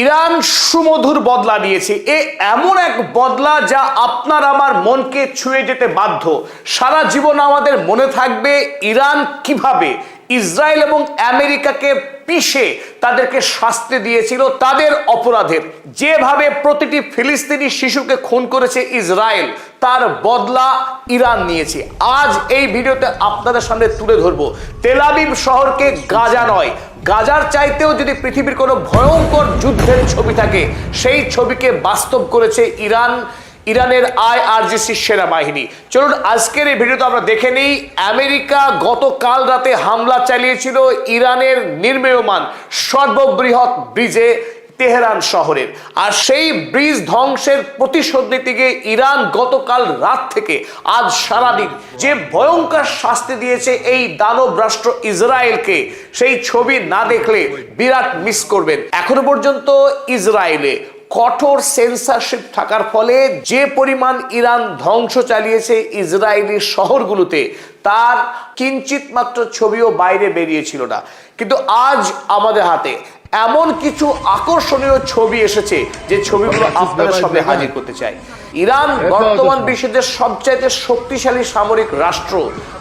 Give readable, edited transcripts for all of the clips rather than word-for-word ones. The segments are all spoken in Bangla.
ইরান সুমধুর বদলা নিয়েছে। এমন এক বদলা যা আপনার আমার মনকে ছুঁয়ে যেতে বাধ্য। সারা জীবন আমাদের মনে থাকবে ইরান কিভাবে ইসরায়েল এবং আমেরিকাকে পিষে তাদেরকে শাস্তি দিয়েছিল তাদের অপরাধের। যেভাবে প্রতিটি ফিলিস্তিনি শিশুকে খুন করেছে ইসরায়েল, তার বদলা ইরান নিয়েছে। আজ এই ভিডিওতে আপনাদের সামনে তুলে ধরবো তেল আবিব শহরকে গাজা নয়, গাজার চাইতেও যদি পৃথিবীর কোনো ভয়ঙ্কর যুদ্ধের ছবি থাকে, সেই ছবিকে বাস্তব করেছে ইরানের আইআরজিসি সেনাবাহিনী। চলুন আজকের এই ভিডিওতে আমরা দেখে নিই আমেরিকা গতকাল রাতে হামলা চালিয়েছিল ইরানের নির্মীয়মান সর্ববৃহৎ ব্রিজে তেহরান শহরের। আর সেই ব্রিজ ধ্বংসের প্রতিশোধ নিতে গিয়ে ইরান গতকাল রাত থেকে আজ সারাদিন যে ভয়ঙ্কর শাস্তি দিয়েছে এই দানব রাষ্ট্র ইসরায়েলকে, সেই ছবি না দেখলে বিরাট মিস করবেন। এখনো পর্যন্ত ইসরায়েলে কঠোর সেন্সরশিপ থাকার ফলে যে পরিমাণ ইরান ধ্বংস চালিয়েছে ইসরায়েলি শহরগুলোতে, তার কিঞ্চিত মাত্র ছবিও বাইরে বেরিয়েছিল না। কিন্তু আজ আমাদের হাতে এমন কিছু আকর্ষণীয় ছবি এসেছে যে ছবিগুলো আপনাদের সামনে হাজির করতে চাই। ইরান বর্তমান বিশ্বের যে সবচাইতে শক্তিশালী সামরিক রাষ্ট্র,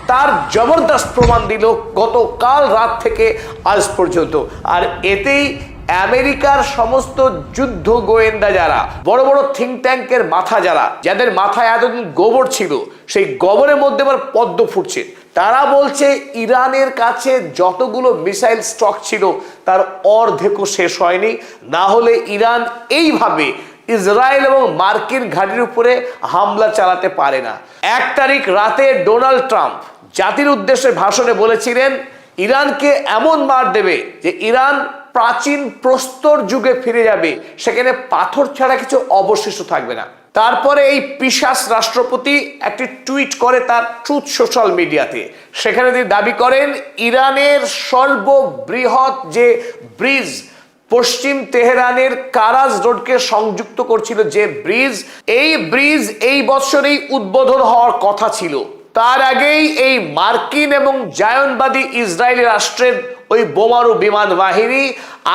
তার জবরদস্ত প্রমাণ দিল গতকাল রাত থেকে আজ পর্যন্ত। আর এতেই আমেরিকার সমস্ত যুদ্ধ গোয়েন্দা যারা, বড় বড় থিঙ্ক ট্যাঙ্কের মাথা যারা, যাদের মাথায় এতদিন গোবর ছিল, সেই গোবরের মধ্যে আবার পদ্ম ফুটছে। তারা বলছে ইরানের কাছে যতগুলো মিসাইল স্টক ছিল তার অর্ধেকও শেষ হয়নি, না হলে ইরান এইভাবে ইসরায়েল এবং মার্কিন ঘাঁটির উপরে হামলা চালাতে পারে না। 1 তারিখ রাতে ডোনাল্ড ট্রাম্প জাতির উদ্দেশ্যে ভাষণে বলেছিলেন ইরানকে এমন মার দেবে যে ইরান প্রাচীন প্রস্তর যুগে ফিরে যাবে, সেখানে পাথর ছাড়া কিছু অবশিষ্ট থাকবে না। তারপরে এই পিশাচ রাষ্ট্রপতি একটি টুইট করে তার ট্রুথ সোশ্যাল মিডিয়াতে। সেখানে তিনি দাবি করেন ইরানের সর্ববৃহৎ যে ব্রিজ, পশ্চিম তেহরানের কারাজ রোডকে সংযুক্ত করছিল যে ব্রিজ, এই ব্রিজ এই বছরেই উদ্বোধন হওয়ার কথা ছিল। তার আগেই এই মার্কিন এবং জায়নবাদী ইসরায়েলি রাষ্ট্রের ওই বোমারু বিমান বাহিনী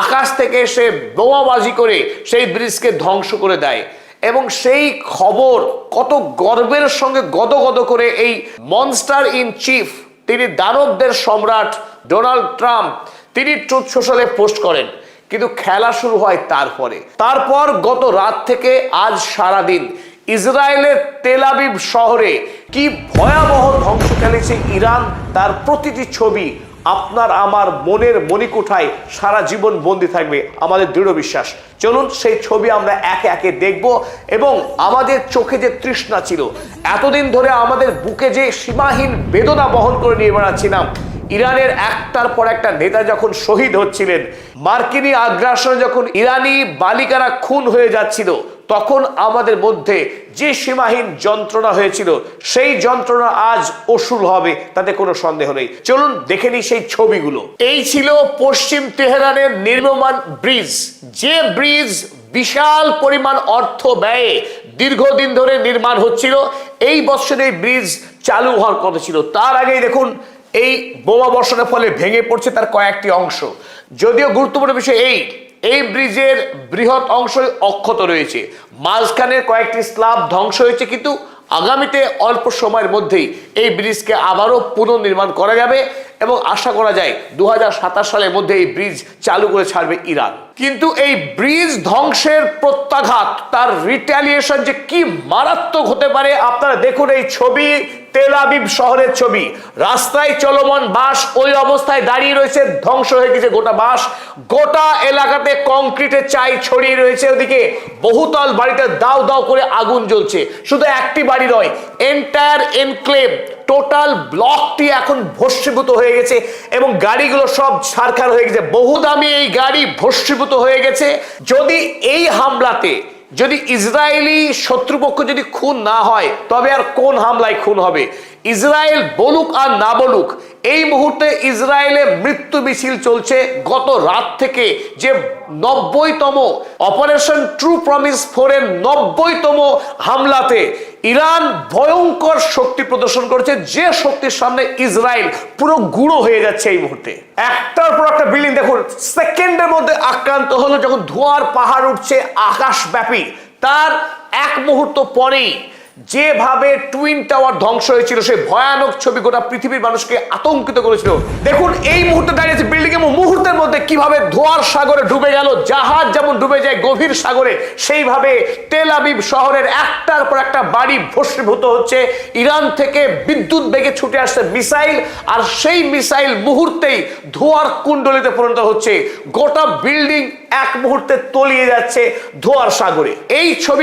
আকাশ থেকে এসে বোমাবাজি করে সেই ব্রিজকে ধ্বংস করে দেয়। এবং সেই খবর কত গর্বের সঙ্গে গদগদ করে এই মনস্টার ইন চিফ, তিনি দানবদের সম্রাট ডোনাল্ড ট্রাম্প, তিনি ট্রুথ সোশ্যালে পোস্ট করেন। কিন্তু খেলা শুরু হয় তারপর গত রাত থেকে আজ সারাদিন ইসরায়েলের তেল আবিব শহরে কি ভয়াবহ ধ্বংস চালিয়েছে ইরান, তার প্রতিটি ছবি আপনার আমার মনের মণিকুঠায় সারা জীবন বন্দী থাকবে, আমাদের দৃঢ় বিশ্বাস। চলুন সেই ছবি আমরা একে একে দেখব। এবং আমাদের চোখে যে তৃষ্ণা ছিল, এতদিন ধরে আমাদের বুকে যে সীমাহীন বেদনা বহন করে নিয়ে বেড়াচ্ছিলাম, ইরানের একটার পর একটা নেতা যখন শহীদ হচ্ছিলেন, মার্কিনী আগ্রাসনে যখন ইরানি বালিকারা খুন হয়ে যাচ্ছিল, তখন আমাদের মধ্যে যে সীমাহীন যন্ত্রণা হয়েছিল, সেই যন্ত্রণা আজ ওসুল হবে, তাতে কোনো সন্দেহ নেই। চলুন দেখে নিই সেই ছবিগুলো। এই ছিল পশ্চিম তেহরানের নির্মীয়মান ব্রিজ, যে ব্রিজ বিশাল পরিমাণ অর্থ ব্যয়ে দীর্ঘদিন ধরে নির্মাণ হচ্ছিল। এই বছরে এই ব্রিজ চালু হওয়ার কথা ছিল। তার আগেই দেখুন এই বোমা বর্ষণের ফলে ভেঙে পড়ছে তার কয়েকটি অংশ। যদিও গুরুত্বপূর্ণ বিষয় এই ব্রিজের বৃহৎ অংশ অক্ষত রয়েছে, মাঝখানের কয়েকটি স্ল্যাব ধ্বংস হয়েছে, কিন্তু আগামীতে অল্প সময়ের মধ্যেই এই ব্রিজকে আবারও পুনর্নির্মাণ করা যাবে এবং আশা করা যায় 2027 সালের মধ্যে এই ব্রিজ চালু করে ছাড়বে ইরান। কিন্তু এই ব্রিজ ধ্বংসের প্রত্যাঘাত, তার রিট্যালিয়েশন যে কি মারাত্মক হতে পারে, আপনারা দেখুন এই ছবি, তেল আবিব শহরের ছবি। রাস্তায় চলমান বাস ওই অবস্থায় দাঁড়িয়ে রয়েছে, ধ্বংস হয়ে গেছে গোটা বাস। গোটা এলাকাতে কংক্রিটের চাই ছড়িয়ে রয়েছে, ওদিকে বহুতল বাড়িতে দাও দাও করে আগুন জ্বলছে। শুধু একটি বাড়ি নয়, এন্টায়ার এনক্লেভ, টোটাল ব্লকটি এখন ভস্মীভূত হয়ে গেছে এবং গাড়িগুলো সব ছারখার হয়ে গেছে। বহু দামি এই গাড়ি ভস্মীভূত হয়ে গেছে। যদি এই হামলাতে যদি ইসরায়েলি শত্রুপক্ষ যদি খুন না হয়, তবে আর কোন হামলায় খুন হবে? ইসরায়েল বলুক আর না বলুক, এই মুহূর্তে ইসরায়েলে মৃত্যু মিছিল চলছে। গত রাত থেকে যে 90তম অপারেশন ট্রু প্রমিস 4 এর 90তম হামলাতে ইরান ভয়ঙ্কর শক্তি প্রদর্শন করেছে, যে শক্তির সামনে ইসরায়েল পুরো গুঁড়ো হয়ে যাচ্ছে এই মুহূর্তে। একটার পর একটা বিল্ডিং দেখুন সেকেন্ডের মধ্যে আক্রান্ত হলো, যখন ধোঁয়ার পাহাড় উঠছে আকাশব্যাপী, তার এক মুহূর্ত পরেই যেভাবে টুইন টাওয়ার ধ্বংস হয়েছিল সেই ভয়ানক ছবি গোটা পৃথিবীর মানুষকে আতঙ্কিত করেছিল। দেখুন এই মুহূর্তে দাঁড়িয়েছে বিল্ডিং এবং মুহূর্তের মধ্যে কিভাবে ধোঁয়ার সাগরে ডুবে গেল, জাহাজ যেমন ডুবে যায় গভীর সাগরে, সেইভাবে তেল আবিব শহরের একটার পর একটা বাড়ি ভস্মীভূত হচ্ছে। ইরান থেকে বিদ্যুৎ বেগে ছুটে আসছে মিসাইল, আর সেই মিসাইল মুহূর্তেই ধোঁয়ার কুণ্ডলিতে পরিণত হচ্ছে। গোটা বিল্ডিং এক মুহূর্তে তলিয়ে যাচ্ছে ধোঁয়ার সাগরে। এই ছবি